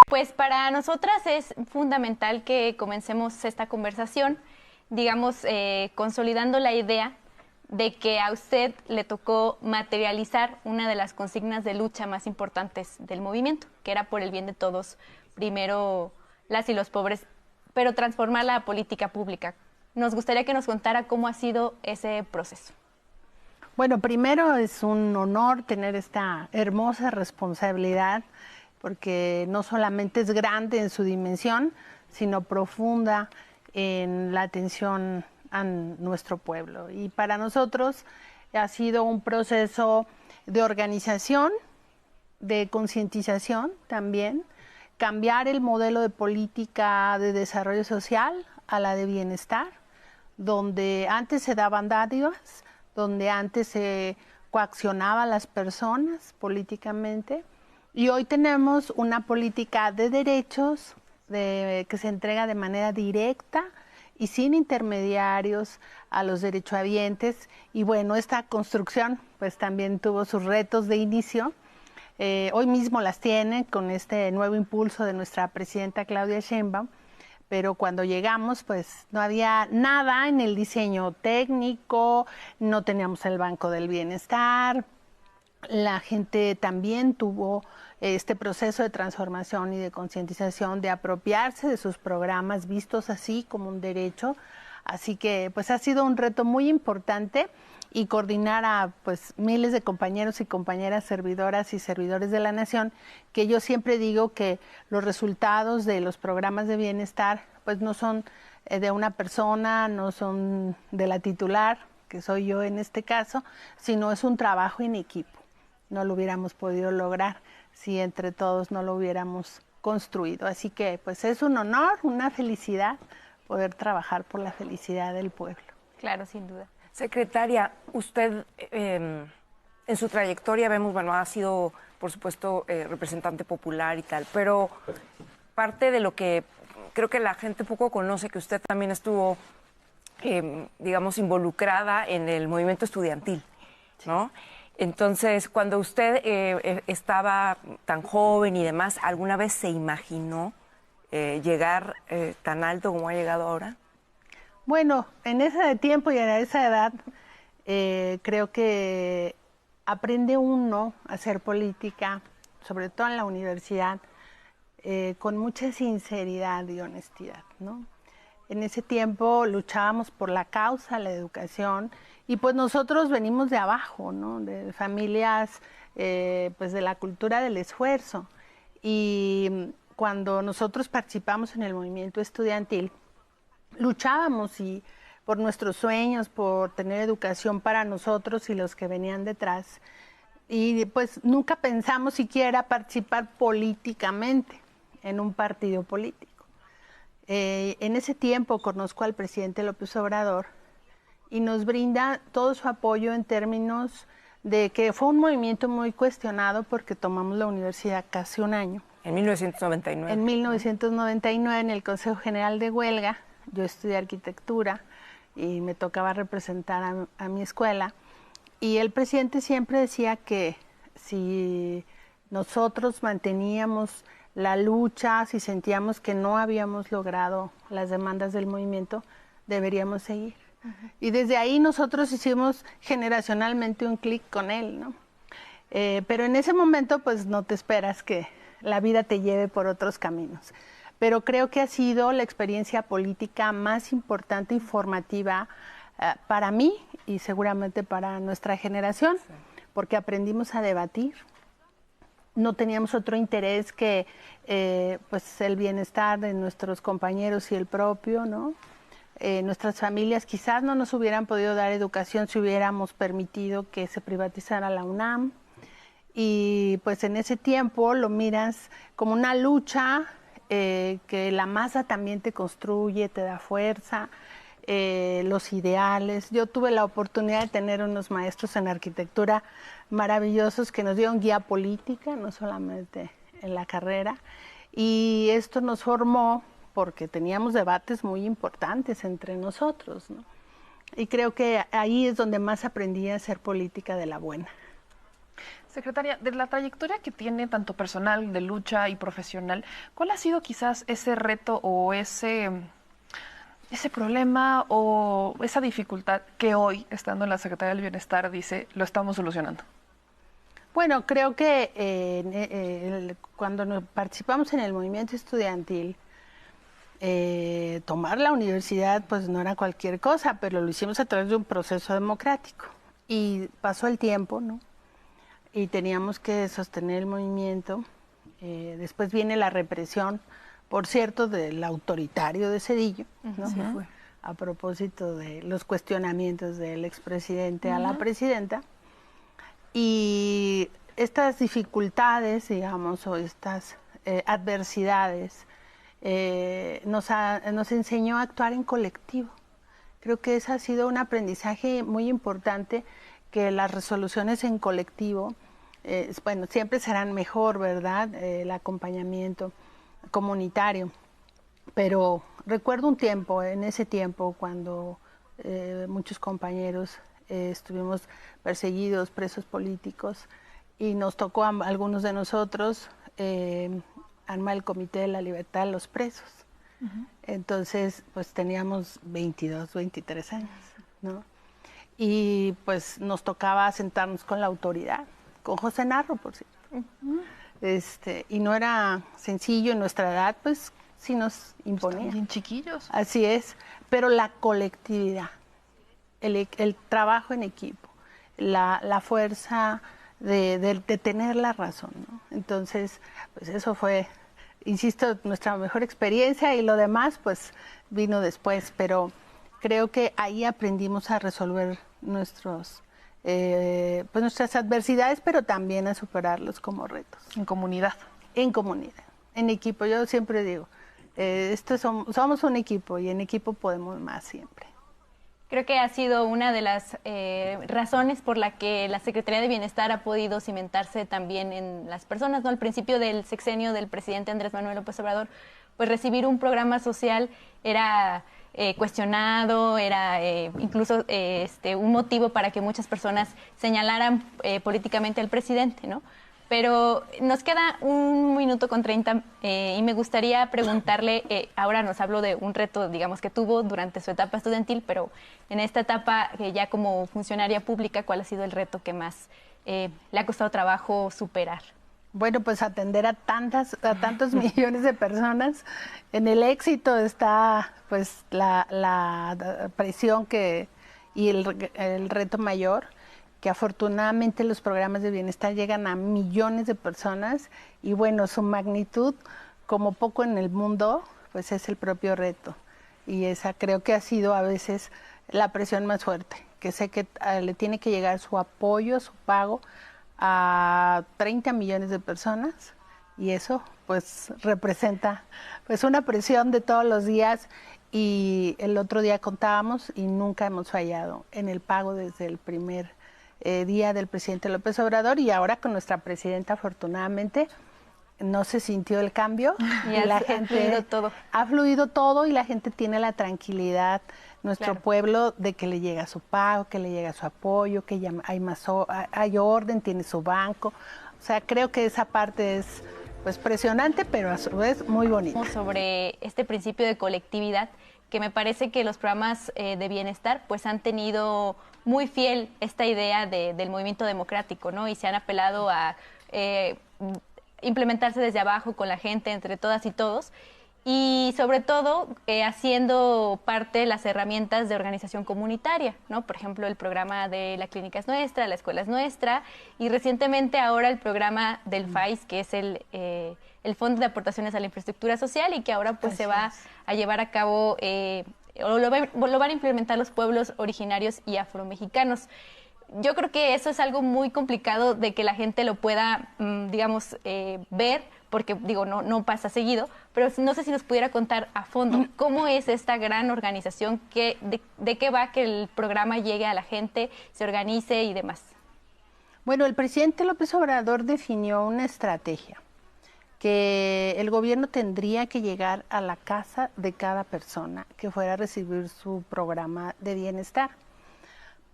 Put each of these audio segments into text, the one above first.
Pues para nosotras es fundamental que comencemos esta conversación, digamos, consolidando la idea de que a usted le tocó materializar una de las consignas de lucha más importantes del movimiento, que era por el bien de todos, primero las y los pobres, pero transformar la política pública. Nos gustaría que nos contara cómo ha sido ese proceso. Bueno, primero es un honor tener esta hermosa responsabilidad, porque no solamente es grande en su dimensión, sino profunda en la atención a nuestro pueblo. Y para nosotros ha sido un proceso de organización, de concientización también, cambiar el modelo de política de desarrollo social a la de bienestar, donde antes se daban dádivas, donde antes se coaccionaba a las personas políticamente, y hoy tenemos una política de derechos que se entrega de manera directa y sin intermediarios a los derechohabientes. Y bueno, esta construcción pues también tuvo sus retos de inicio. Hoy mismo las tiene con este nuevo impulso de nuestra presidenta Claudia Sheinbaum, pero cuando llegamos pues no había nada en el diseño técnico, no teníamos el Banco del Bienestar, la gente también tuvo este proceso de transformación y de concientización, de apropiarse de sus programas vistos así como un derecho, así que pues ha sido un reto muy importante y coordinar a pues miles de compañeros y compañeras servidoras y servidores de la nación, que yo siempre digo que los resultados de los programas de bienestar pues no son de una persona, no son de la titular, que soy yo en este caso, sino es un trabajo en equipo. No lo hubiéramos podido lograr si entre todos no lo hubiéramos construido. Así que pues es un honor, una felicidad poder trabajar por la felicidad del pueblo. Claro, sin duda. Secretaria, usted en su trayectoria vemos, bueno, ha sido, por supuesto, representante popular y tal, pero parte de lo que creo que la gente poco conoce, que usted también estuvo, digamos, involucrada en el movimiento estudiantil, ¿no? Entonces, cuando usted estaba tan joven y demás, ¿alguna vez se imaginó llegar tan alto como ha llegado ahora? Bueno, en ese tiempo y a esa edad creo que aprende uno a hacer política, sobre todo en la universidad, con mucha sinceridad y honestidad, ¿no? En ese tiempo luchábamos por la causa, la educación, y pues nosotros venimos de abajo, ¿no? De familias pues de la cultura del esfuerzo. Y cuando nosotros participamos en el movimiento estudiantil, luchábamos por nuestros sueños, por tener educación para nosotros y los que venían detrás. Y pues nunca pensamos siquiera participar políticamente en un partido político. En ese tiempo conozco al presidente López Obrador y nos brinda todo su apoyo en términos de que fue un movimiento muy cuestionado porque tomamos la universidad casi un año. En 1999. En 1999, en el Consejo General de Huelga, yo estudié arquitectura y me tocaba representar a mi escuela. Y el presidente siempre decía que si nosotros manteníamos la lucha, si sentíamos que no habíamos logrado las demandas del movimiento, deberíamos seguir. Y desde ahí nosotros hicimos generacionalmente un clic con él, ¿no? Pero en ese momento pues no te esperas que la vida te lleve por otros caminos. Pero creo que ha sido la experiencia política más importante y formativa para mí y seguramente para nuestra generación, porque aprendimos a debatir. No teníamos otro interés que pues el bienestar de nuestros compañeros y el propio, ¿no? Nuestras familias quizás no nos hubieran podido dar educación si hubiéramos permitido que se privatizara la UNAM. Y pues en ese tiempo lo miras como una lucha que la masa también te construye, te da fuerza, los ideales. Yo tuve la oportunidad de tener unos maestros en arquitectura maravillosos que nos dieron guía política, no solamente en la carrera, y esto nos formó porque teníamos debates muy importantes entre nosotros, ¿no? Y creo que ahí es donde más aprendí a hacer política de la buena. Secretaria, de la trayectoria que tiene tanto personal de lucha y profesional, ¿cuál ha sido quizás ese reto o ese problema o esa dificultad que hoy, estando en la Secretaría del Bienestar, dice, lo estamos solucionando? Bueno, creo que cuando participamos en el movimiento estudiantil, tomar la universidad pues no era cualquier cosa, pero lo hicimos a través de un proceso democrático. Y pasó el tiempo, ¿no? Y teníamos que sostener el movimiento. Después viene la represión, por cierto, del autoritario de Zedillo, ¿no? Sí fue. A propósito de los cuestionamientos del expresidente a la presidenta. Y estas dificultades, digamos, o estas adversidades, nos enseñó a actuar en colectivo. Creo que ese ha sido un aprendizaje muy importante, que las resoluciones en colectivo, bueno, siempre serán mejor, ¿verdad? El acompañamiento comunitario. Pero recuerdo un tiempo, en ese tiempo, cuando muchos compañeros estuvimos perseguidos, presos políticos, y nos tocó a algunos de nosotros armar el Comité de la Libertad de los Presos. Entonces, pues teníamos 22, 23 años, ¿no? Y pues nos tocaba sentarnos con la autoridad, con José Narro, por cierto. Y no era sencillo, en nuestra edad, pues sí nos imponía. Están bien chiquillos. Así es, pero la colectividad, el trabajo en equipo, la fuerza de tener la razón, ¿no? Entonces, pues eso fue, insisto, nuestra mejor experiencia, y lo demás pues vino después, pero creo que ahí aprendimos a resolver nuestras adversidades, pero también a superarlos como retos. En comunidad. En comunidad, en equipo. Yo siempre digo, somos un equipo, y en equipo podemos más siempre. Creo que ha sido una de las razones por la que la Secretaría de Bienestar ha podido cimentarse también en las personas, ¿no? Al principio del sexenio del presidente Andrés Manuel López Obrador, pues recibir un programa social era cuestionado, era incluso un motivo para que muchas personas señalaran políticamente al presidente, ¿no? Pero nos queda 1 minuto con 30 y me gustaría preguntarle, ahora nos habló de un reto, digamos, que tuvo durante su etapa estudiantil, pero en esta etapa ya como funcionaria pública, ¿cuál ha sido el reto que más le ha costado trabajo superar? Bueno, pues atender a tantos millones de personas. En el éxito está pues la presión y el reto mayor, que afortunadamente los programas de bienestar llegan a millones de personas, y bueno, su magnitud, como poco en el mundo, pues es el propio reto. Y esa creo que ha sido a veces la presión más fuerte, que sé que le tiene que llegar su apoyo, su pago a 30 millones de personas, y eso pues representa pues una presión de todos los días. Y el otro día contábamos y nunca hemos fallado en el pago desde el primer día del presidente López Obrador, y ahora con nuestra presidenta, afortunadamente no se sintió el cambio, y la gente ha fluido todo, y la gente tiene la tranquilidad, nuestro pueblo, de que le llega su pago, que le llega su apoyo, que ya hay orden, tiene su banco. O sea, creo que esa parte es pues presionante, pero a su vez muy bonita. Sobre este principio de colectividad, que me parece que los programas de bienestar pues han tenido muy fiel esta idea del movimiento democrático, ¿no? Y se han apelado a implementarse desde abajo con la gente, entre todas y todos, y sobre todo haciendo parte de las herramientas de organización comunitaria, ¿no? Por ejemplo, el programa de La Clínica es Nuestra, La Escuela es Nuestra, y recientemente ahora el programa del FAIS, que es el Fondo de Aportaciones a la Infraestructura Social, y que ahora pues se va a llevar a cabo, o lo van a implementar los pueblos originarios y afromexicanos. Yo creo que eso es algo muy complicado de que la gente lo pueda, digamos, ver, porque digo, no pasa seguido, pero no sé si nos pudiera contar a fondo cómo es esta gran organización, de qué va que el programa llegue a la gente, se organice y demás. Bueno, el presidente López Obrador definió una estrategia, que el gobierno tendría que llegar a la casa de cada persona que fuera a recibir su programa de bienestar.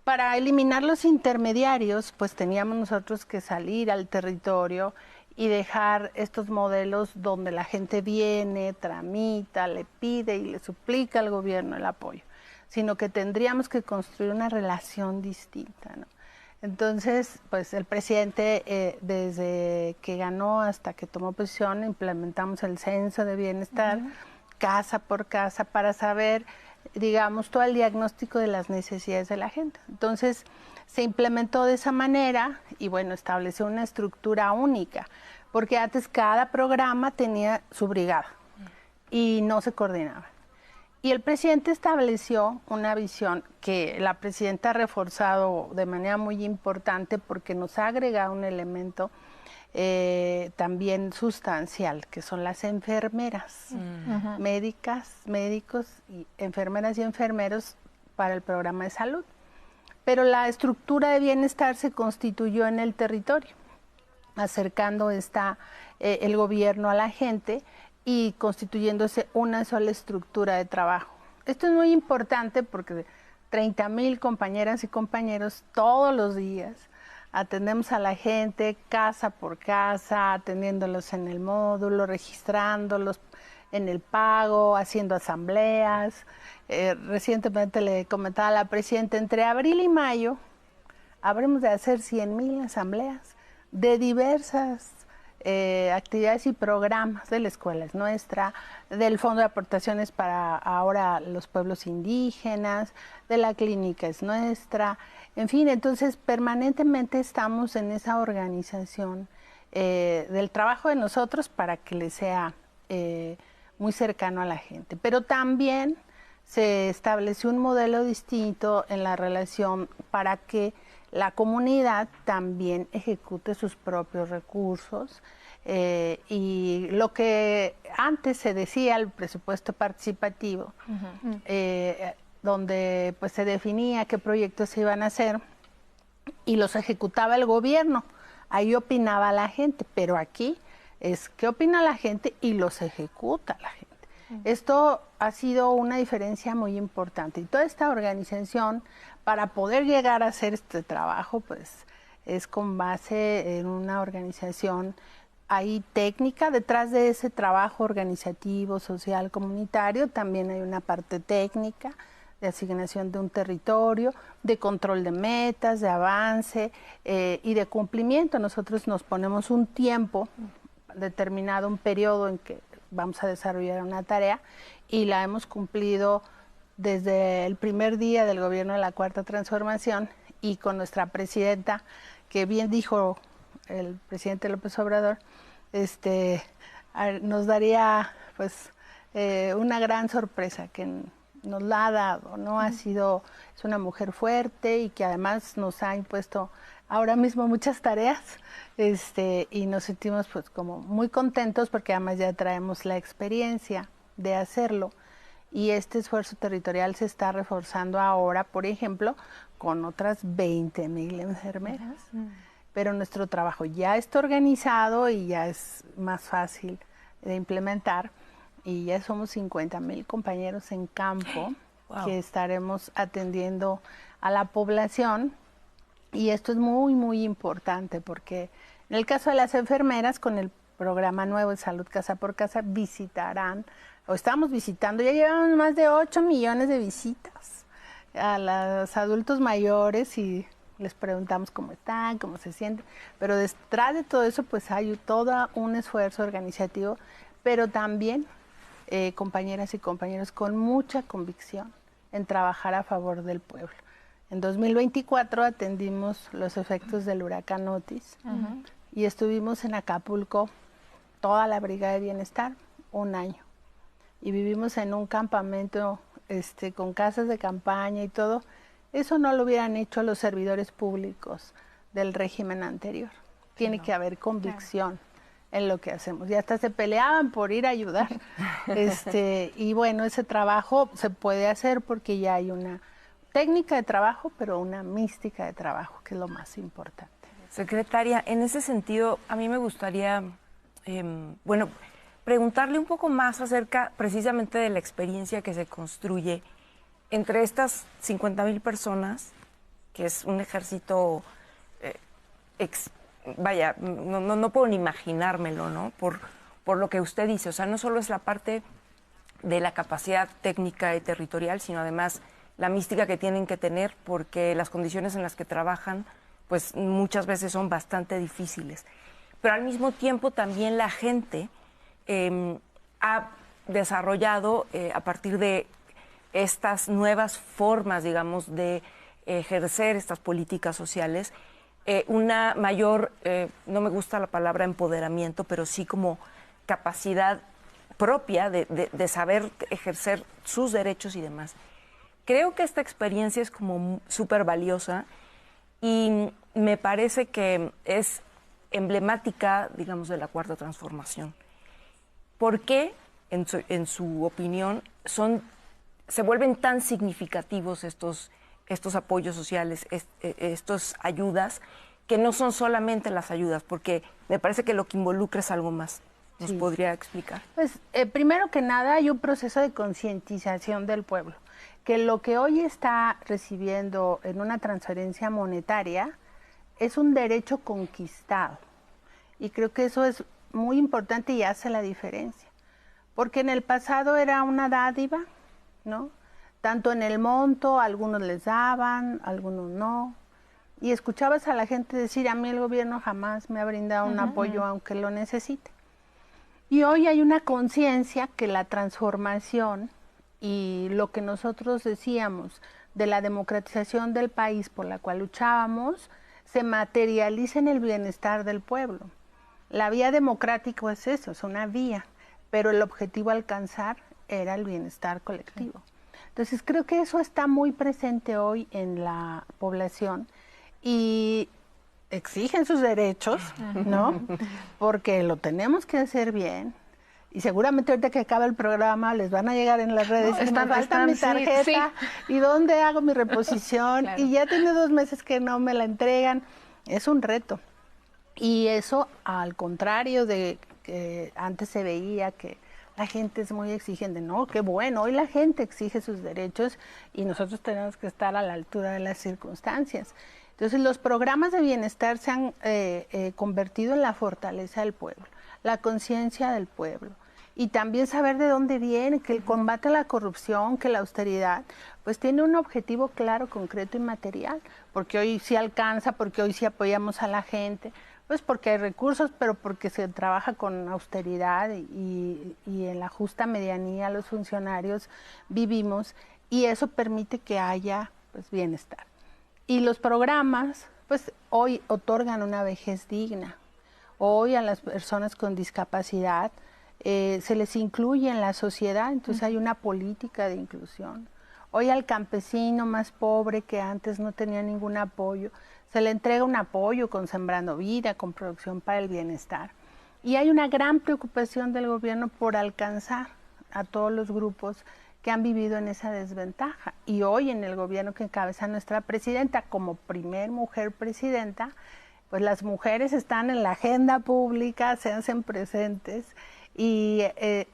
Para eliminar los intermediarios, pues teníamos nosotros que salir al territorio y dejar estos modelos donde la gente viene, tramita, le pide y le suplica al gobierno el apoyo, sino que tendríamos que construir una relación distinta, ¿no? Entonces, pues el presidente, desde que ganó hasta que tomó posición, implementamos el censo de bienestar, casa por casa, para saber, digamos, todo el diagnóstico de las necesidades de la gente. Entonces, se implementó de esa manera y, bueno, estableció una estructura única, porque antes cada programa tenía su brigada y no se coordinaba. Y el presidente estableció una visión que la presidenta ha reforzado de manera muy importante porque nos ha agregado un elemento también sustancial, que son las enfermeras, médicos, y enfermeras y enfermeros para el programa de salud. Pero la estructura de bienestar se constituyó en el territorio, acercando el gobierno a la gente y constituyéndose una sola estructura de trabajo. Esto es muy importante porque 30,000 compañeras y compañeros todos los días atendemos a la gente casa por casa, atendiéndolos en el módulo, registrándolos en el pago, haciendo asambleas. Recientemente le comentaba a la presidenta, entre abril y mayo habremos de hacer 100,000 asambleas de diversas actividades y programas de la escuela es nuestra, del Fondo de Aportaciones para ahora los pueblos indígenas, de la clínica es nuestra, en fin, entonces permanentemente estamos en esa organización del trabajo de nosotros para que le sea muy cercano a la gente. Pero también se estableció un modelo distinto en la relación para que la comunidad también ejecute sus propios recursos y lo que antes se decía el presupuesto participativo, donde pues se definía qué proyectos se iban a hacer y los ejecutaba el gobierno, ahí opinaba la gente, pero aquí es qué opina la gente y los ejecuta la gente. Esto ha sido una diferencia muy importante y toda esta organización para poder llegar a hacer este trabajo pues es con base en una organización ahí técnica. Detrás de ese trabajo organizativo, social, comunitario también hay una parte técnica de asignación de un territorio, de control de metas, de avance y de cumplimiento. Nosotros nos ponemos un tiempo determinado, un periodo en que vamos a desarrollar una tarea y la hemos cumplido desde el primer día del gobierno de la Cuarta Transformación y con nuestra presidenta, que bien dijo el presidente López Obrador, nos daría pues una gran sorpresa que nos la ha dado, ¿no? Ha sido, es una mujer fuerte y que además nos ha impuesto ahora mismo muchas tareas, y nos sentimos pues como muy contentos porque además ya traemos la experiencia de hacerlo y este esfuerzo territorial se está reforzando ahora, por ejemplo, con otras 20,000 enfermeras. Pero nuestro trabajo ya está organizado y ya es más fácil de implementar y ya somos 50,000 compañeros en campo que estaremos atendiendo a la población. Y esto es muy, muy importante porque en el caso de las enfermeras, con el programa nuevo de Salud Casa por Casa, visitarán, o estamos visitando, ya llevamos más de 8 millones de visitas a los adultos mayores y les preguntamos cómo están, cómo se sienten. Pero detrás de todo eso, pues hay todo un esfuerzo organizativo, pero también compañeras y compañeros con mucha convicción en trabajar a favor del pueblo. En 2024 atendimos los efectos del huracán Otis y estuvimos en Acapulco, toda la Brigada de Bienestar, un año. Y vivimos en un campamento con casas de campaña y todo. Eso no lo hubieran hecho los servidores públicos del régimen anterior. Tiene que haber convicción en lo que hacemos. Y hasta se peleaban por ir a ayudar. Y bueno, ese trabajo se puede hacer porque ya hay una técnica de trabajo, pero una mística de trabajo, que es lo más importante. Secretaria, en ese sentido, a mí me gustaría, preguntarle un poco más acerca precisamente de la experiencia que se construye entre estas 50,000 personas que es un ejército, vaya, no puedo ni imaginármelo, ¿no? Por lo que usted dice, o sea, no solo es la parte de la capacidad técnica y territorial, sino además la mística que tienen que tener, porque las condiciones en las que trabajan, pues muchas veces son bastante difíciles. Pero al mismo tiempo también la gente ha desarrollado, a partir de estas nuevas formas, digamos, de ejercer estas políticas sociales, una mayor, no me gusta la palabra empoderamiento, pero sí como capacidad propia de saber ejercer sus derechos y demás. Creo que esta experiencia es como súper valiosa y me parece que es emblemática, digamos, de la Cuarta Transformación. ¿Por qué, en su opinión, se vuelven tan significativos estos apoyos sociales, estas ayudas, que no son solamente las ayudas? Porque me parece que lo que involucra es algo más. ¿Nos podría explicar? Pues primero que nada hay un proceso de concientización del pueblo, que lo que hoy está recibiendo en una transferencia monetaria es un derecho conquistado. Y creo que eso es muy importante y hace la diferencia. Porque en el pasado era una dádiva, ¿no? Tanto en el monto, algunos les daban, algunos no. Y escuchabas a la gente decir, a mí el gobierno jamás me ha brindado un apoyo aunque lo necesite. Y hoy hay una conciencia que la transformación y lo que nosotros decíamos de la democratización del país por la cual luchábamos, se materializa en el bienestar del pueblo. La vía democrática es eso, es una vía, pero el objetivo a alcanzar era el bienestar colectivo. Entonces creo que eso está muy presente hoy en la población y exigen sus derechos, ¿no? Porque lo tenemos que hacer bien. Y seguramente ahorita que acaba el programa les van a llegar en las redes, me falta mi tarjeta, ¿y dónde hago mi reposición? Claro. Y ya tiene 2 meses que no me la entregan. Es un reto. Y eso, al contrario de que antes se veía que la gente es muy exigente. No, qué bueno, hoy la gente exige sus derechos y nosotros tenemos que estar a la altura de las circunstancias. Entonces los programas de bienestar se han convertido en la fortaleza del pueblo, la conciencia del pueblo. Y también saber de dónde viene, que el combate a la corrupción, que la austeridad, pues tiene un objetivo claro, concreto y material, porque hoy sí alcanza, porque hoy sí apoyamos a la gente, pues porque hay recursos, pero porque se trabaja con austeridad y en la justa medianía los funcionarios vivimos, y eso permite que haya pues bienestar. Y los programas, pues hoy otorgan una vejez digna. Hoy a las personas con discapacidad se les incluye en la sociedad, entonces hay una política de inclusión. Hoy al campesino más pobre que antes no tenía ningún apoyo, se le entrega un apoyo con Sembrando Vida, con Producción para el Bienestar. Y hay una gran preocupación del gobierno por alcanzar a todos los grupos que han vivido en esa desventaja. Y hoy en el gobierno que encabeza nuestra presidenta, como primer mujer presidenta, pues las mujeres están en la agenda pública, se hacen presentes, y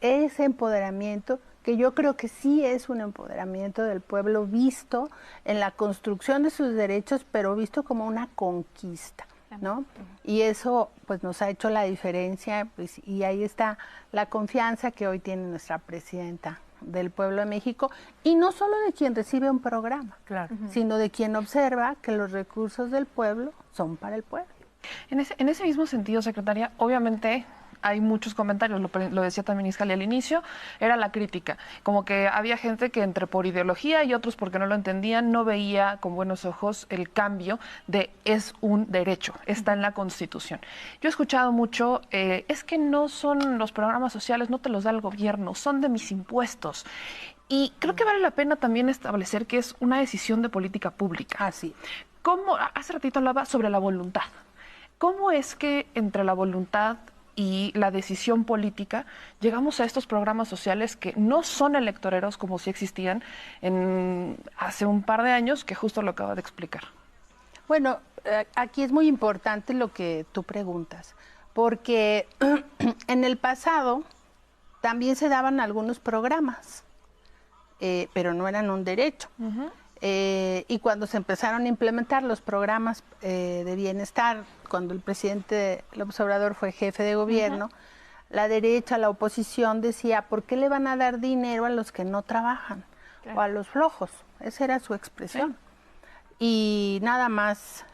ese empoderamiento, que yo creo que sí es un empoderamiento del pueblo visto en la construcción de sus derechos, pero visto como una conquista, ¿no? Y eso pues nos ha hecho la diferencia, pues, y ahí está la confianza que hoy tiene nuestra presidenta del pueblo de México, y no solo de quien recibe un programa, claro, sino de quien observa que los recursos del pueblo son para el pueblo. En ese mismo sentido, secretaria, obviamente hay muchos comentarios, lo decía también Iscali al inicio, era la crítica, como que había gente que entre por ideología y otros porque no lo entendían, no veía con buenos ojos el cambio de es un derecho, está en la Constitución. Yo he escuchado mucho, es que no son los programas sociales, no te los da el gobierno, son de mis impuestos. Y creo que vale la pena también establecer que es una decisión de política pública. Así. ¿Cómo? Hace ratito hablaba sobre la voluntad. ¿Cómo es que entre la voluntad y la decisión política llegamos a estos programas sociales que no son electoreros como si existían hace un par de años, que justo lo acaba de explicar? Bueno, aquí es muy importante lo que tú preguntas, porque en el pasado también se daban algunos programas, pero no eran un derecho. Y cuando se empezaron a implementar los programas de bienestar, cuando el presidente López Obrador fue jefe de gobierno, la derecha, la oposición decía, ¿por qué le van a dar dinero a los que no trabajan? Claro. O a los flojos. Esa era su expresión. Y nada más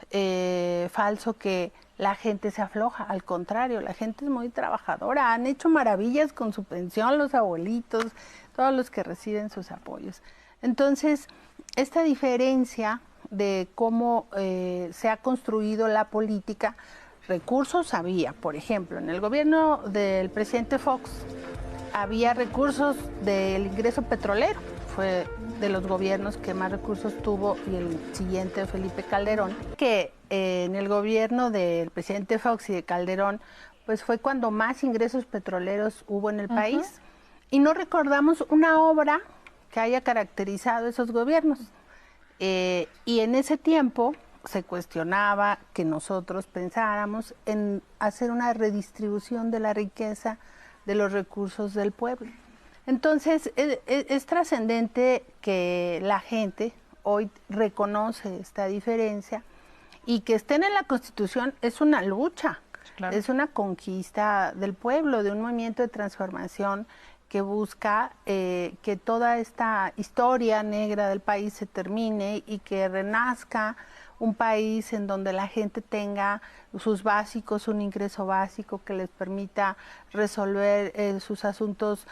falso que la gente se afloja. Al contrario, la gente es muy trabajadora. Han hecho maravillas con su pensión, los abuelitos, todos los que reciben sus apoyos. Entonces, esta diferencia de cómo se ha construido la política, recursos había. Por ejemplo, en el gobierno del presidente Fox había recursos del ingreso petrolero. Fue de los gobiernos que más recursos tuvo, y el siguiente, Felipe Calderón, que en el gobierno del presidente Fox y de Calderón, pues fue cuando más ingresos petroleros hubo en el país. Y no recordamos una obra que haya caracterizado esos gobiernos. Y en ese tiempo se cuestionaba que nosotros pensáramos en hacer una redistribución de la riqueza de los recursos del pueblo. Entonces, es trascendente que la gente hoy reconoce esta diferencia, y que estén en la Constitución es una lucha, claro. Es una conquista del pueblo, de un movimiento de transformación que busca que toda esta historia negra del país se termine y que renazca un país en donde la gente tenga sus básicos, un ingreso básico que les permita resolver sus asuntos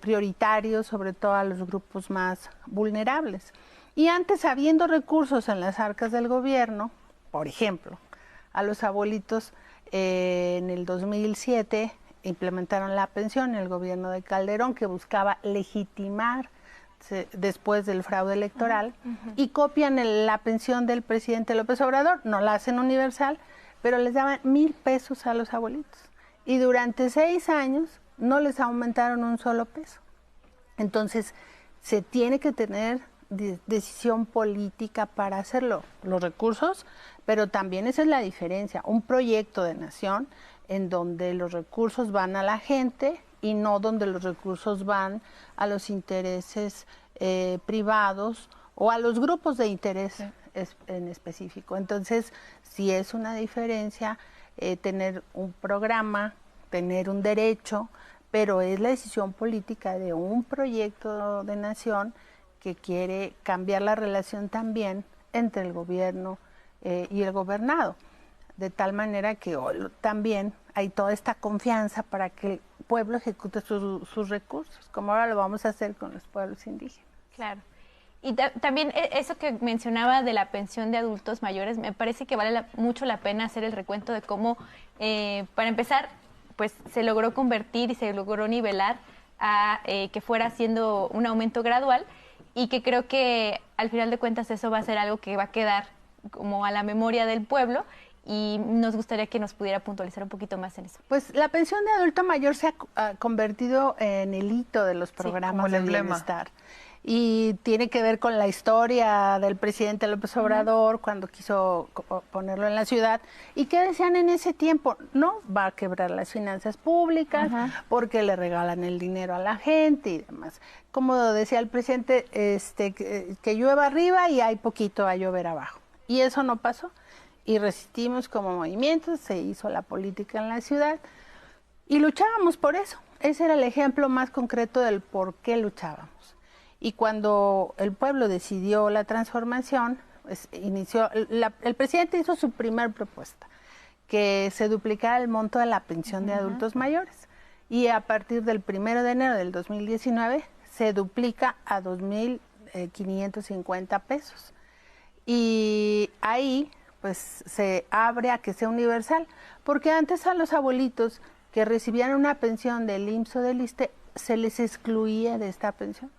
prioritarios, sobre todo a los grupos más vulnerables. Y antes, habiendo recursos en las arcas del gobierno, por ejemplo, a los abuelitos en el 2007 implementaron la pensión en el gobierno de Calderón, que buscaba legitimar después del fraude electoral, y copian la pensión del presidente López Obrador, no la hacen universal, pero les daban 1,000 pesos a los abuelitos. Y durante 6 años no les aumentaron un solo peso. Entonces, se tiene que tener decisión política para hacerlo, los recursos, pero también esa es la diferencia, un proyecto de nación en donde los recursos van a la gente y no donde los recursos van a los intereses privados o a los grupos de interés en específico. Entonces, sí es una diferencia tener un programa, tener un derecho, pero es la decisión política de un proyecto de nación que quiere cambiar la relación también entre el gobierno y el gobernado, de tal manera que también hay toda esta confianza para que el pueblo ejecute sus recursos, como ahora lo vamos a hacer con los pueblos indígenas. Claro. Y también eso que mencionaba de la pensión de adultos mayores, me parece que vale mucho la pena hacer el recuento de cómo, para empezar, pues se logró convertir y se logró nivelar a que fuera siendo un aumento gradual, y que creo que al final de cuentas eso va a ser algo que va a quedar como a la memoria del pueblo, y nos gustaría que nos pudiera puntualizar un poquito más en eso. Pues la pensión de adulto mayor se ha convertido en el hito de los programas de bienestar. Y tiene que ver con la historia del presidente López Obrador cuando quiso ponerlo en la ciudad. ¿Y qué decían en ese tiempo? No, va a quebrar las finanzas públicas porque le regalan el dinero a la gente y demás. Como decía el presidente, que llueva arriba y hay poquito a llover abajo. Y eso no pasó. Y resistimos como movimiento, se hizo la política en la ciudad y luchábamos por eso. Ese era el ejemplo más concreto del por qué luchábamos. Y cuando el pueblo decidió la transformación, pues el presidente hizo su primer propuesta, que se duplicara el monto de la pensión de adultos mayores. Y a partir del 1 de enero del 2019 se duplica a 2,550 pesos. Y ahí pues se abre a que sea universal, porque antes a los abuelitos que recibían una pensión del IMSS o del ISSSTE se les excluía de esta pensión.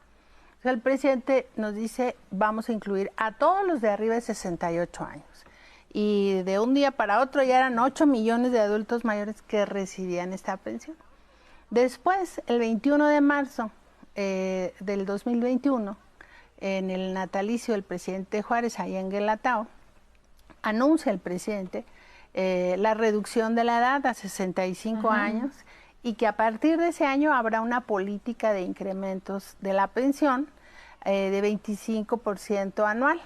O sea, el presidente nos dice, vamos a incluir a todos los de arriba de 68 años. Y de un día para otro ya eran 8 millones de adultos mayores que recibían esta pensión. Después, el 21 de marzo del 2021, en el natalicio del presidente Juárez, allá en Guelatao, anuncia el presidente la reducción de la edad a 65 años, y que a partir de ese año habrá una política de incrementos de la pensión de 25% anual.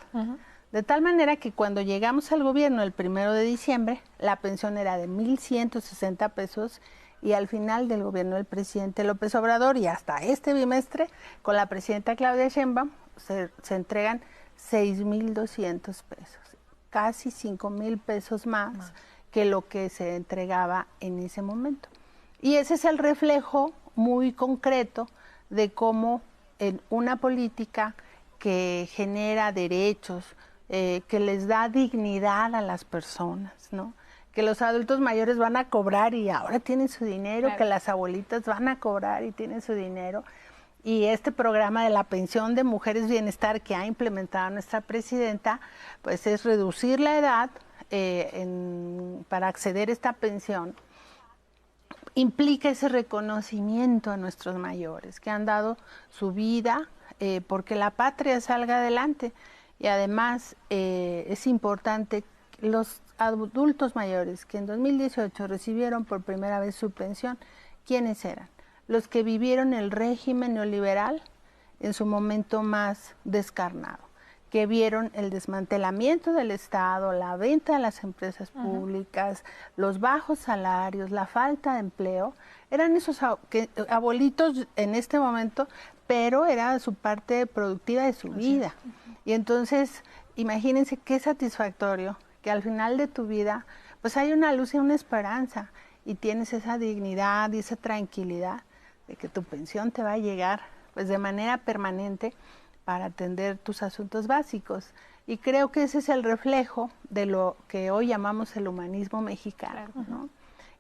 De tal manera que cuando llegamos al gobierno el 1 de diciembre, la pensión era de 1,160 pesos y al final del gobierno del presidente López Obrador y hasta este bimestre, con la presidenta Claudia Sheinbaum, se entregan 6,200 pesos, casi 5,000 pesos más que lo que se entregaba en ese momento. Y ese es el reflejo muy concreto de cómo en una política que genera derechos, que les da dignidad a las personas, ¿no? Que los adultos mayores van a cobrar y ahora tienen su dinero, claro. Que las abuelitas van a cobrar y tienen su dinero. Y este programa de la pensión de mujeres bienestar que ha implementado nuestra presidenta, pues es reducir la edad para acceder a esta pensión. Implica ese reconocimiento a nuestros mayores que han dado su vida porque la patria salga adelante. Y además es importante los adultos mayores que en 2018 recibieron por primera vez su pensión, ¿quiénes eran? Los que vivieron el régimen neoliberal en su momento más descarnado, que vieron el desmantelamiento del Estado, la venta de las empresas públicas, los bajos salarios, la falta de empleo. Eran esos abuelitos en este momento, pero era su parte productiva de su vida. Y entonces, imagínense qué satisfactorio que al final de tu vida, pues hay una luz y una esperanza y tienes esa dignidad y esa tranquilidad de que tu pensión te va a llegar pues de manera permanente para atender tus asuntos básicos. Y creo que ese es el reflejo de lo que hoy llamamos el humanismo mexicano, claro. ¿No?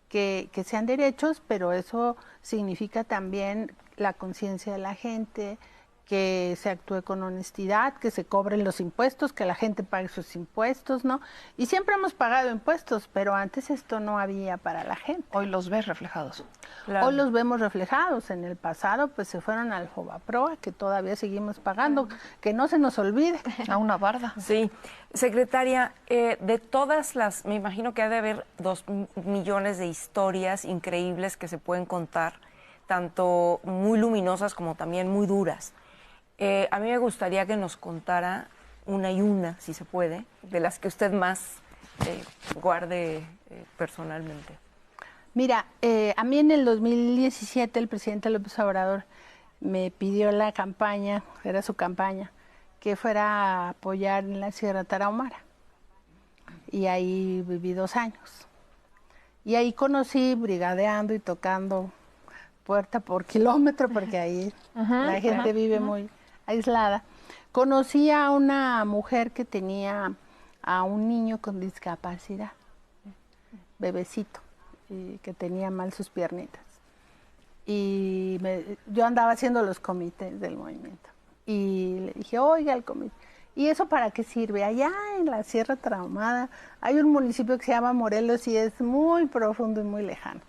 Que sean derechos, pero eso significa también la conciencia de la gente, que se actúe con honestidad, que se cobren los impuestos, que la gente pague sus impuestos, ¿no? Y siempre hemos pagado impuestos, pero antes esto no había para la gente. Hoy los ves reflejados. Claro. Hoy los vemos reflejados. En el pasado, pues se fueron al Fobaproa, que todavía seguimos pagando, que no se nos olvide. A una barda. Sí. Secretaria, de todas las, me imagino que ha de haber 2 millones de historias increíbles que se pueden contar, tanto muy luminosas como también muy duras. A mí me gustaría que nos contara una y una, si se puede, de las que usted más guarde personalmente. Mira, a mí en el 2017 el presidente López Obrador me pidió la campaña, era su campaña, que fuera a apoyar en la Sierra Tarahumara. Y ahí viví 2 años. Y ahí conocí brigadeando y tocando puerta por kilómetro, porque ahí la gente vive muy aislada. Conocí a una mujer que tenía a un niño con discapacidad, bebecito, y que tenía mal sus piernitas. Y yo andaba haciendo los comités del movimiento. Y le dije, oiga, el comité, ¿y eso para qué sirve? Allá en la Sierra Tarahumara hay un municipio que se llama Morelos y es muy profundo y muy lejano.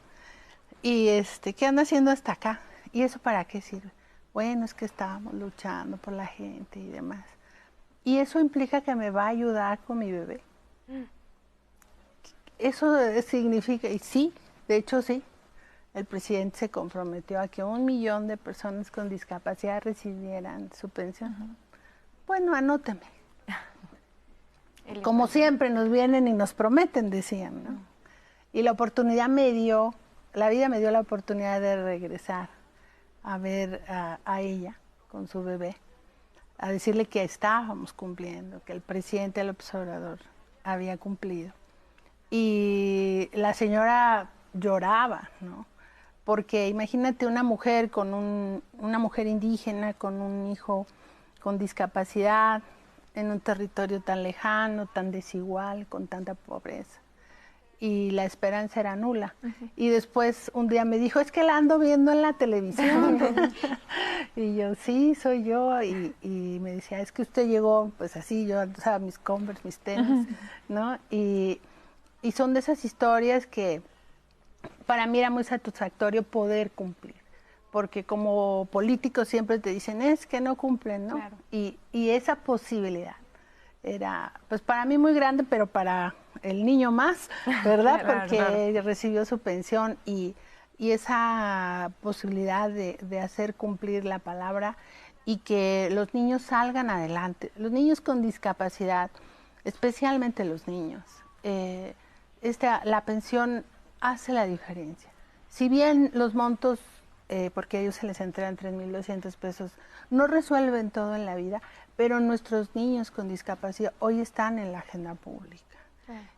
Y ¿qué anda haciendo hasta acá? ¿Y eso para qué sirve? Bueno, es que estábamos luchando por la gente y demás. Y eso implica que me va a ayudar con mi bebé. Eso significa, y sí, de hecho sí, el presidente se comprometió a que 1 millón de personas con discapacidad recibieran su pensión. Bueno, anóteme. Como siempre nos vienen y nos prometen, decían, ¿no? Y la oportunidad la vida me dio la oportunidad de regresar a ver a ella con su bebé, a decirle que estábamos cumpliendo, que el presidente López Obrador había cumplido. Y la señora lloraba, ¿no? Porque imagínate una mujer una mujer indígena con un hijo con discapacidad en un territorio tan lejano, tan desigual, con tanta pobreza. Y la esperanza era nula. Y después un día me dijo, es que la ando viendo en la televisión. Y yo, sí, soy yo. Y me decía, es que usted llegó, pues así, yo usaba mis Converse, mis tenis, ¿no? Y son de esas historias que para mí era muy satisfactorio poder cumplir. Porque como políticos siempre te dicen, es que no cumplen, ¿no? Claro. Y esa posibilidad era, pues para mí muy grande, pero para el niño más, ¿verdad? Claro, porque recibió su pensión y esa posibilidad de hacer cumplir la palabra y que los niños salgan adelante. Los niños con discapacidad, especialmente los niños, la pensión hace la diferencia. Si bien los montos, porque a ellos se les entregan 3,200 pesos, no resuelven todo en la vida, pero nuestros niños con discapacidad hoy están en la agenda pública.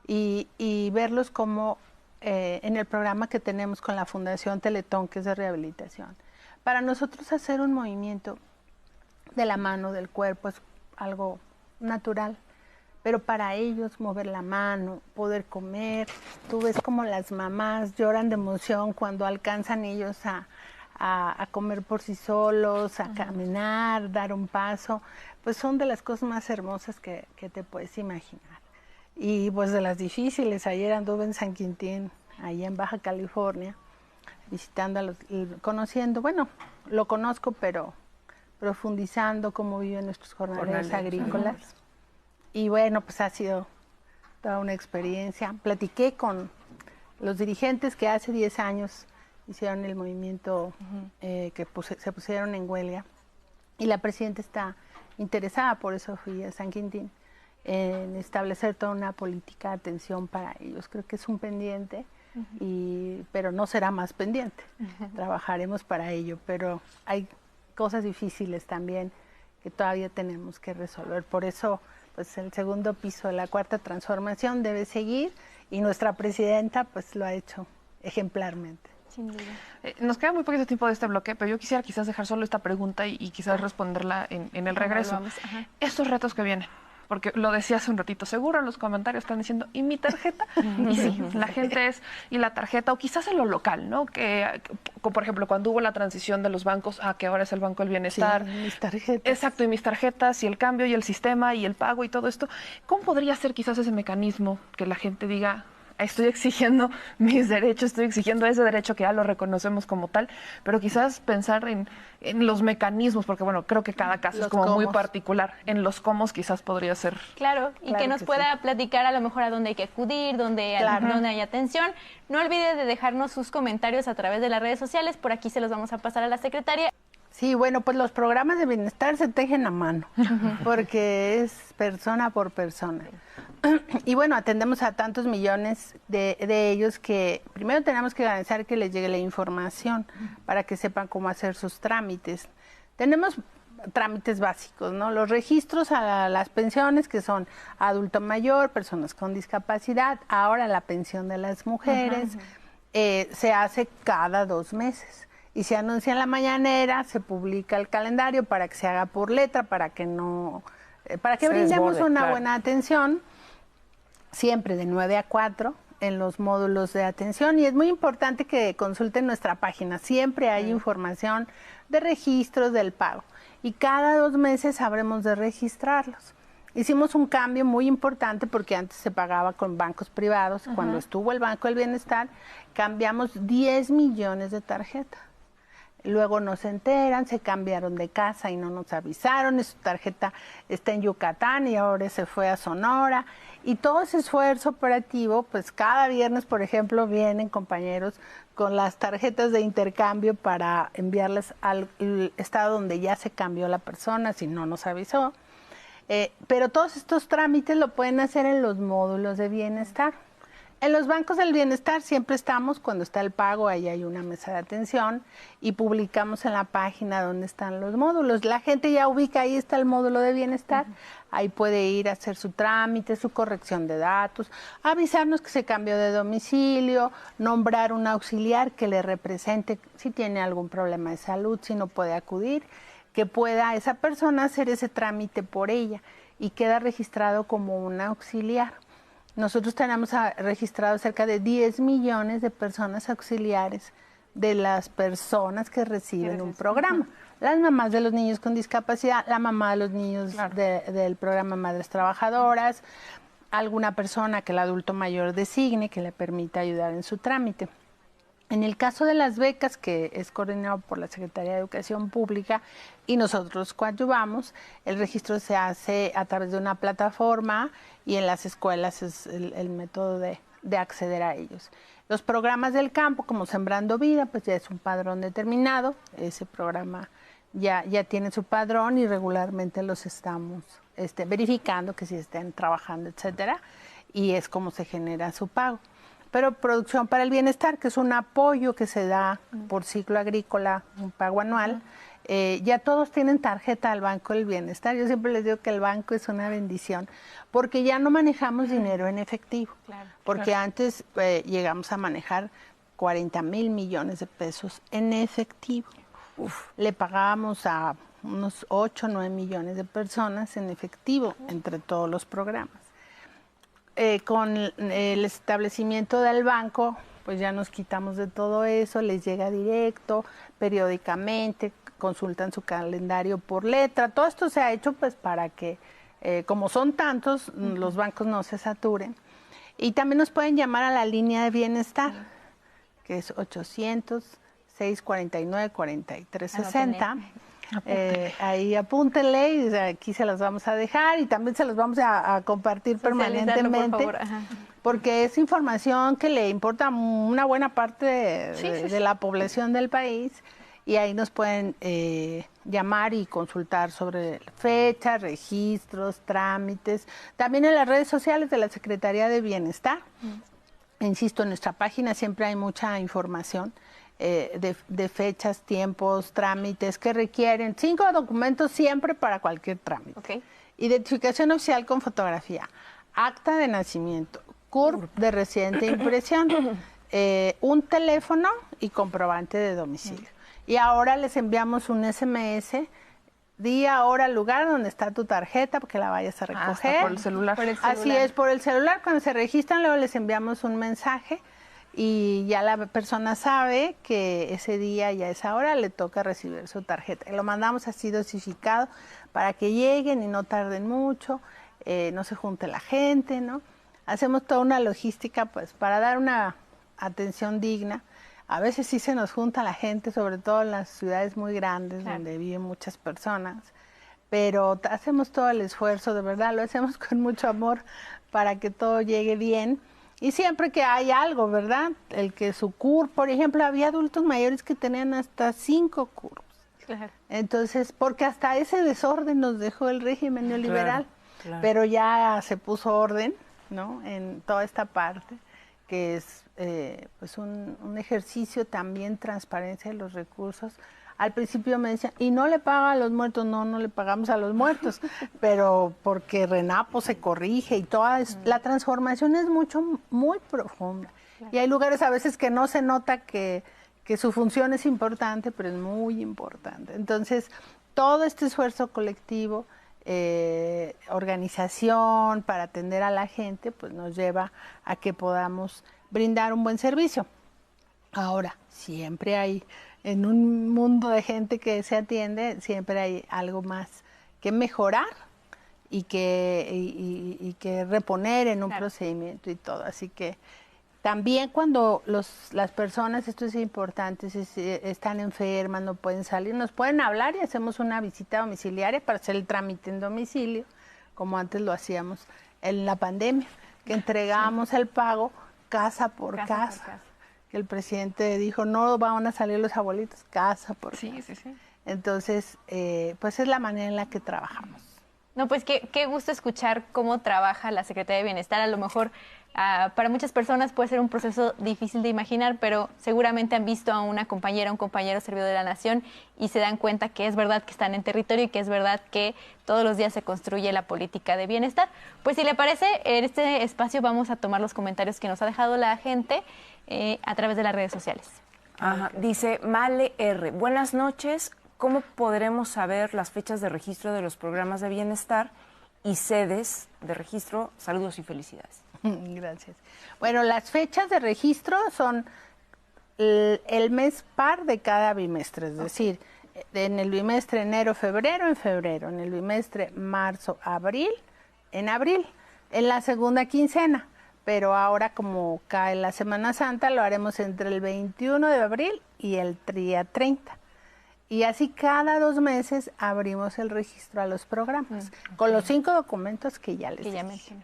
Y verlos como en el programa que tenemos con la Fundación Teletón, que es de rehabilitación. Para nosotros hacer un movimiento de la mano, del cuerpo, es algo natural. Pero para ellos mover la mano, poder comer, tú ves como las mamás lloran de emoción cuando alcanzan ellos a comer por sí solos, a caminar, dar un paso, pues son de las cosas más hermosas que te puedes imaginar. Y pues de las difíciles, ayer anduve en San Quintín, allá en Baja California, visitando, conociendo, bueno, lo conozco, pero profundizando cómo viven nuestros jornaleros agrícolas. Y bueno, pues ha sido toda una experiencia. Platiqué con los dirigentes que hace 10 años hicieron el movimiento, que se pusieron en huelga. Y la presidenta está interesada, por eso fui a San Quintín, en establecer toda una política de atención para ellos. Creo que es un pendiente, pero no será más pendiente. Trabajaremos para ello, pero hay cosas difíciles también que todavía tenemos que resolver. Por eso, pues el segundo piso de la Cuarta Transformación debe seguir y nuestra presidenta pues lo ha hecho ejemplarmente. Sin duda. Nos queda muy poquito tiempo de este bloque, pero yo quisiera quizás dejar solo esta pregunta y quizás responderla en el regreso. Estos retos que vienen, porque lo decía hace un ratito, seguro en los comentarios están diciendo, ¿y mi tarjeta? Y sí, la gente es, y la tarjeta, o quizás en lo local, ¿no? Que, como por ejemplo, cuando hubo la transición de los bancos a que ahora es el Banco del Bienestar. Sí, mis tarjetas. Exacto, y mis tarjetas, y el cambio, y el sistema, y el pago, y todo esto. ¿Cómo podría ser quizás ese mecanismo que la gente diga, estoy exigiendo mis derechos, estoy exigiendo ese derecho que ya lo reconocemos como tal, pero quizás pensar en los mecanismos, porque bueno, creo que cada caso es como muy particular, en los cómo quizás podría ser. Claro, y que nos pueda platicar a lo mejor a dónde hay que acudir, dónde hay atención. No olvide de dejarnos sus comentarios a través de las redes sociales, por aquí se los vamos a pasar a la secretaria. Sí, bueno, pues los programas de bienestar se tejen a mano, porque es persona por persona. Y bueno, atendemos a tantos millones de ellos que primero tenemos que garantizar que les llegue la información para que sepan cómo hacer sus trámites. Tenemos trámites básicos, ¿no? Los registros a las pensiones, que son adulto mayor, personas con discapacidad, ahora la pensión de las mujeres, se hace cada 2 meses. Y se anuncia en la mañanera, se publica el calendario para que se haga por letra, para que brindemos una buena atención, siempre de 9 a 4 en los módulos de atención. Y es muy importante que consulten nuestra página, siempre hay información de registros del pago. Y cada 2 meses habremos de registrarlos. Hicimos un cambio muy importante porque antes se pagaba con bancos privados. Cuando estuvo el Banco del Bienestar, cambiamos 10 millones de tarjetas. Luego nos enteran, se cambiaron de casa y no nos avisaron, su tarjeta está en Yucatán y ahora se fue a Sonora. Y todo ese esfuerzo operativo, pues cada viernes, por ejemplo, vienen compañeros con las tarjetas de intercambio para enviarles al estado donde ya se cambió la persona, si no nos avisó. Pero todos estos trámites lo pueden hacer en los módulos de bienestar. En los bancos del bienestar siempre estamos, cuando está el pago, ahí hay una mesa de atención y publicamos en la página dónde están los módulos. La gente ya ubica, ahí está el módulo de bienestar, ahí puede ir a hacer su trámite, su corrección de datos, avisarnos que se cambió de domicilio, nombrar un auxiliar que le represente si tiene algún problema de salud, si no puede acudir, que pueda esa persona hacer ese trámite por ella y queda registrado como un auxiliar. Nosotros tenemos registrado cerca de 10 millones de personas auxiliares de las personas que reciben un programa. Las mamás de los niños con discapacidad, la mamá de los niños del programa Madres Trabajadoras, alguna persona que el adulto mayor designe que le permita ayudar en su trámite. En el caso de las becas, que es coordinado por la Secretaría de Educación Pública y nosotros coadyuvamos, el registro se hace a través de una plataforma y en las escuelas es el método de acceder a ellos. Los programas del campo, como Sembrando Vida, pues ya es un padrón determinado, ese programa ya tienen su padrón y regularmente los estamos verificando que si estén trabajando, etcétera, y es como se genera su pago. Pero Producción para el Bienestar, que es un apoyo que se da por ciclo agrícola, un pago anual, ya todos tienen tarjeta al Banco del Bienestar. Yo siempre les digo que el banco es una bendición, porque ya no manejamos dinero en efectivo, porque antes llegamos a manejar 40,000 millones de pesos en efectivo. Le pagábamos a unos 8 o 9 millones de personas en efectivo entre todos los programas. Con el establecimiento del banco, pues ya nos quitamos de todo eso, les llega directo, periódicamente, consultan su calendario por letra. Todo esto se ha hecho pues para que, como son tantos, los bancos no se saturen. Y también nos pueden llamar a la línea de bienestar, que es 800-649-4360. Ahí apúntenle y aquí se los vamos a dejar y también se los vamos a compartir permanentemente, por favor. Porque es información que le importa a una buena parte de la población del país, y ahí nos pueden llamar y consultar sobre fechas, registros, trámites, también en las redes sociales de la Secretaría de Bienestar. Insisto, en nuestra página siempre hay mucha información de fechas, tiempos, trámites que requieren 5 documentos siempre para cualquier trámite. Identificación oficial con fotografía, acta de nacimiento, CURP de residente e impresión, un teléfono y comprobante de domicilio. Y ahora les enviamos un SMS, día, hora, lugar donde está tu tarjeta para que la vayas a recoger. Por el celular. Así es, por el celular. Cuando se registran, luego les enviamos un mensaje y ya la persona sabe que ese día y a esa hora le toca recibir su tarjeta. Lo mandamos así dosificado para que lleguen y no tarden mucho, no se junte la gente, ¿no? Hacemos toda una logística pues para dar una atención digna. A veces sí se nos junta la gente, sobre todo en las ciudades muy grandes donde viven muchas personas, pero hacemos todo el esfuerzo, de verdad, lo hacemos con mucho amor para que todo llegue bien. Y siempre que hay algo, ¿verdad? El que su CURP, por ejemplo, había adultos mayores que tenían hasta 5 CURPs. Entonces, porque hasta ese desorden nos dejó el régimen neoliberal, pero ya se puso orden, ¿no? En toda esta parte, que es pues un ejercicio también, transparencia de los recursos. Al principio me decían, ¿y no le paga a los muertos? No, no le pagamos a los muertos, pero porque RENAPO se corrige y toda la transformación es muy profunda. Y hay lugares a veces que no se nota que su función es importante, pero es muy importante. Entonces, todo este esfuerzo colectivo, organización para atender a la gente, pues nos lleva a que podamos brindar un buen servicio. Ahora, siempre hay, en un mundo de gente que se atiende, siempre hay algo más que mejorar y que reponer en un procedimiento y todo. Así que también cuando las personas, esto es importante, están enfermas, no pueden salir, nos pueden hablar y hacemos una visita domiciliaria para hacer el trámite en domicilio, como antes lo hacíamos en la pandemia, que entregábamos el pago casa por casa. Que el presidente dijo, no van a salir los abuelitos, casa por casa. Entonces, pues es la manera en la que trabajamos. No, pues qué gusto escuchar cómo trabaja la Secretaría de Bienestar. A lo mejor para muchas personas puede ser un proceso difícil de imaginar, pero seguramente han visto a una compañera, un compañero servidor de la nación y se dan cuenta que es verdad que están en territorio y que es verdad que todos los días se construye la política de bienestar. Pues si le parece, en este espacio vamos a tomar los comentarios que nos ha dejado la gente a través de las redes sociales. Dice Male R. Buenas noches. ¿Cómo podremos saber las fechas de registro de los programas de bienestar y sedes de registro? Saludos y felicidades. Gracias. Bueno, las fechas de registro son el mes par de cada bimestre, es decir, en el bimestre enero-febrero, en febrero, en el bimestre marzo-abril, en abril, en la segunda quincena. Pero ahora, como cae la Semana Santa, lo haremos entre el 21 de abril y el día 30. Y así cada 2 meses abrimos el registro a los programas, con los 5 documentos que ya les dije.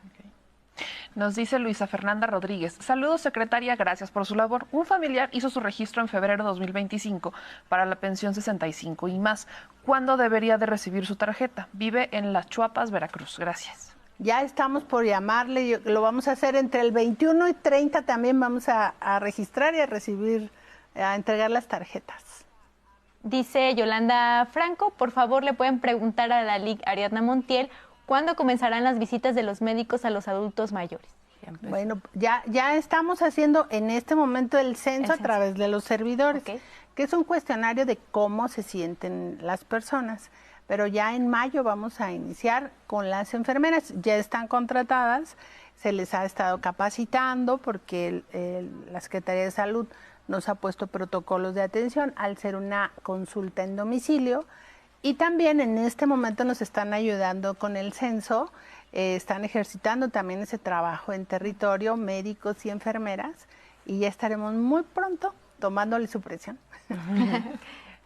Nos dice Luisa Fernanda Rodríguez. Saludos, secretaria, gracias por su labor. Un familiar hizo su registro en febrero de 2025 para la pensión 65 y más. ¿Cuándo debería de recibir su tarjeta? Vive en Las Chuapas, Veracruz. Gracias. Ya estamos por llamarle, lo vamos a hacer entre el 21 y 30, también vamos a registrar y a recibir, a entregar las tarjetas. Dice Yolanda Franco, por favor le pueden preguntar a la LIC Ariadna Montiel cuándo comenzarán las visitas de los médicos a los adultos mayores. Bueno, ya estamos haciendo en este momento el censo a través de los servidores, que es un cuestionario de cómo se sienten las personas. Pero ya en mayo vamos a iniciar con las enfermeras, ya están contratadas, se les ha estado capacitando porque la Secretaría de Salud nos ha puesto protocolos de atención al ser una consulta en domicilio y también en este momento nos están ayudando con el censo, están ejercitando también ese trabajo en territorio, médicos y enfermeras, y ya estaremos muy pronto tomándole su presión.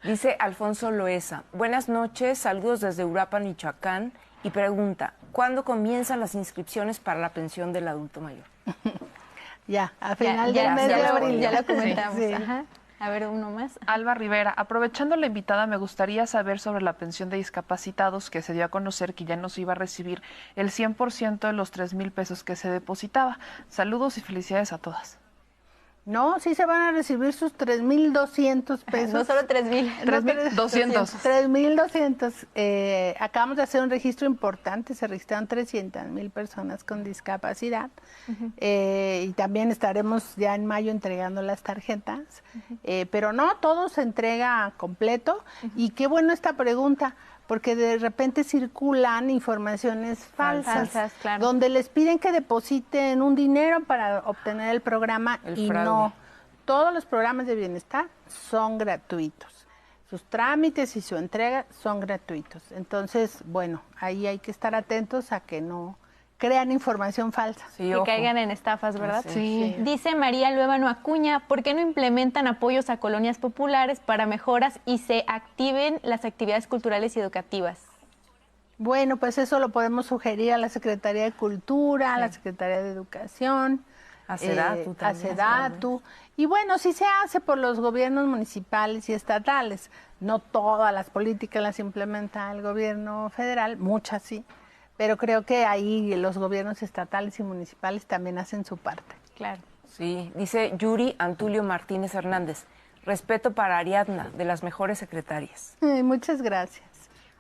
Dice Alfonso Loesa, buenas noches, saludos desde Uruapan, Michoacán, y pregunta, ¿cuándo comienzan las inscripciones para la pensión del adulto mayor? Ya, a final del mes de abril. Ya lo comentamos. Sí. Ajá. A ver, uno más. Alba Rivera, aprovechando la invitada, me gustaría saber sobre la pensión de discapacitados que se dio a conocer que ya no se iba a recibir el 100% de los 3,000 pesos que se depositaba. Saludos y felicidades a todas. No, sí se van a recibir sus 3,200 pesos. No solo 3,000. 3,200. 3,200. Acabamos de hacer un registro importante, se registraron 300,000 personas con discapacidad. Y también estaremos ya en mayo entregando las tarjetas. Pero no, todo se entrega completo. Y qué bueno esta pregunta, porque de repente circulan informaciones falsas, claro, donde les piden que depositen un dinero para obtener el programa y no. Todos los programas de bienestar son gratuitos. Sus trámites y su entrega son gratuitos. Entonces, bueno, ahí hay que estar atentos a que no crean información falsa. Sí, que caigan en estafas, ¿verdad? Sí. Dice María Luébano Acuña, ¿por qué no implementan apoyos a colonias populares para mejoras y se activen las actividades culturales y educativas? Bueno, pues eso lo podemos sugerir a la Secretaría de Cultura, a la Secretaría de Educación, a Sedatu también. A Sedatu. Y bueno, sí se hace por los gobiernos municipales y estatales. No todas las políticas las implementa el gobierno federal, muchas sí. Pero creo que ahí los gobiernos estatales y municipales también hacen su parte. Claro. Sí, dice Yuri Antulio Martínez Hernández, respeto para Ariadna, de las mejores secretarias. Muchas gracias.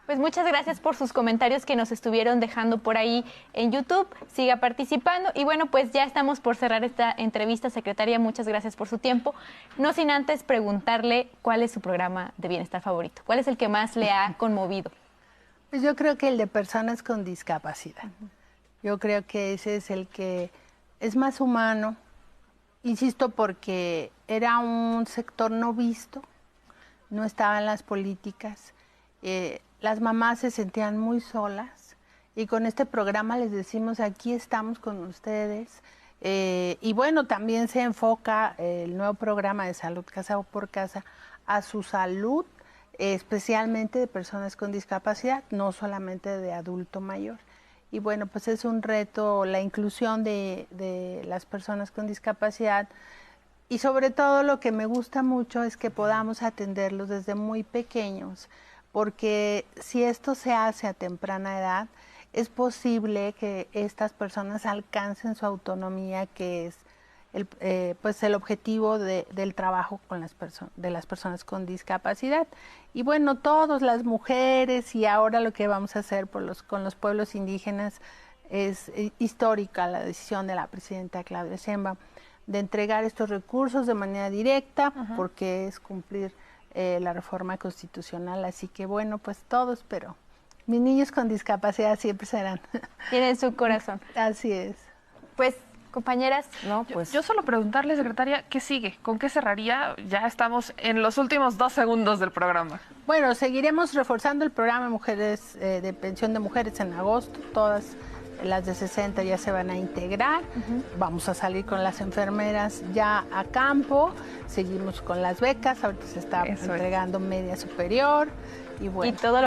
Pues muchas gracias por sus comentarios que nos estuvieron dejando por ahí en YouTube. Siga participando. Y bueno, pues ya estamos por cerrar esta entrevista, secretaria. Muchas gracias por su tiempo. No sin antes preguntarle cuál es su programa de bienestar favorito. ¿Cuál es el que más le ha conmovido? Pues yo creo que el de personas con discapacidad. Yo creo que ese es el que es más humano, insisto, porque era un sector no visto, no estaba en las políticas, las mamás se sentían muy solas y con este programa les decimos aquí estamos con ustedes. Y bueno, también se enfoca el nuevo programa de salud casa por casa a su salud, especialmente de personas con discapacidad, no solamente de adulto mayor. Y bueno, pues es un reto la inclusión de las personas con discapacidad y sobre todo lo que me gusta mucho es que podamos atenderlos desde muy pequeños, porque si esto se hace a temprana edad, es posible que estas personas alcancen su autonomía, que es el objetivo del trabajo con de las personas con discapacidad. Y bueno, todas las mujeres y ahora lo que vamos a hacer con los pueblos indígenas es histórica la decisión de la presidenta Claudia Sheinbaum de entregar estos recursos de manera directa, porque es cumplir la reforma constitucional. Así que bueno, pues todos, pero mis niños con discapacidad siempre serán. Tienen su corazón. Así es. Pues, compañeras. No, pues yo solo preguntarle, secretaria, ¿qué sigue? ¿Con qué cerraría? Ya estamos en los últimos 2 segundos del programa. Bueno, seguiremos reforzando el programa Mujeres de Pensión de Mujeres en agosto. Todas las de 60 ya se van a integrar. Vamos a salir con las enfermeras ya a campo. Seguimos con las becas. Ahorita se está entregando media superior. Y bueno. Y todo lo